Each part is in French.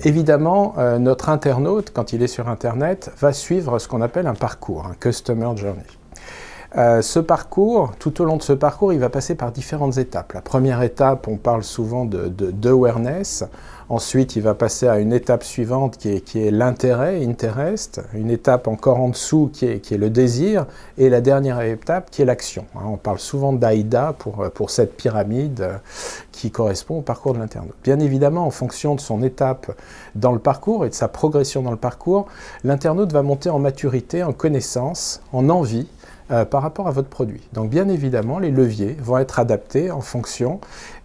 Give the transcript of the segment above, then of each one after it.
Évidemment, notre internaute, quand il est sur Internet, va suivre ce qu'on appelle un parcours, un Customer Journey. Ce parcours, tout au long de ce parcours, il va passer par différentes étapes. La première étape, on parle souvent d'awareness. Ensuite, il va passer à une étape suivante qui est l'intérêt, interest. Une étape encore en dessous qui est le désir. Et la dernière étape qui est l'action. On parle souvent d'AIDA pour cette pyramide qui correspond au parcours de l'internaute. Bien évidemment, en fonction de son étape dans le parcours et de sa progression dans le parcours, l'internaute va monter en maturité, en connaissance, en envie, par rapport à votre produit. Donc bien évidemment, les leviers vont être adaptés en fonction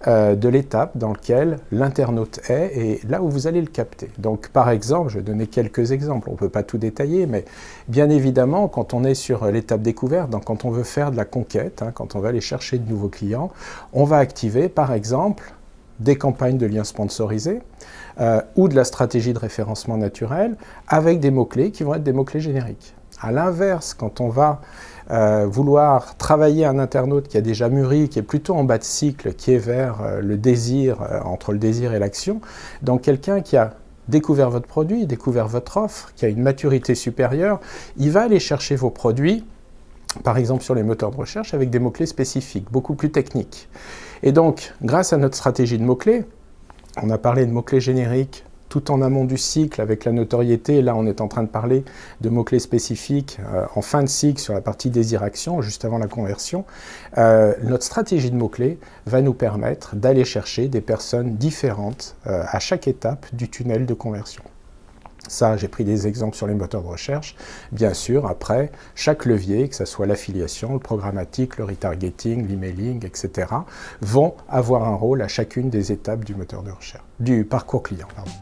de l'étape dans laquelle l'internaute est et là où vous allez le capter. Donc par exemple, je vais donner quelques exemples, on ne peut pas tout détailler, mais bien évidemment, quand on est sur l'étape découverte, donc quand on veut faire de la conquête, quand on va aller chercher de nouveaux clients, on va activer par exemple des campagnes de liens sponsorisés ou de la stratégie de référencement naturel avec des mots-clés qui vont être des mots-clés génériques. À l'inverse, quand on va vouloir travailler un internaute qui a déjà mûri, qui est plutôt en bas de cycle, qui est vers le désir, entre le désir et l'action, donc quelqu'un qui a découvert votre produit, découvert votre offre, qui a une maturité supérieure, il va aller chercher vos produits, par exemple sur les moteurs de recherche, avec des mots-clés spécifiques, beaucoup plus techniques. Et donc, grâce à notre stratégie de mots-clés, on a parlé de mots-clés génériques, tout en amont du cycle avec la notoriété. Là, on est en train de parler de mots-clés spécifiques en fin de cycle sur la partie désir-action, juste avant la conversion. Notre stratégie de mots-clés va nous permettre d'aller chercher des personnes différentes à chaque étape du tunnel de conversion. Ça, j'ai pris des exemples sur les moteurs de recherche. Bien sûr, après, chaque levier, que ce soit l'affiliation, le programmatique, le retargeting, l'emailing, etc., vont avoir un rôle à chacune des étapes du moteur de recherche, du parcours client. Pardon.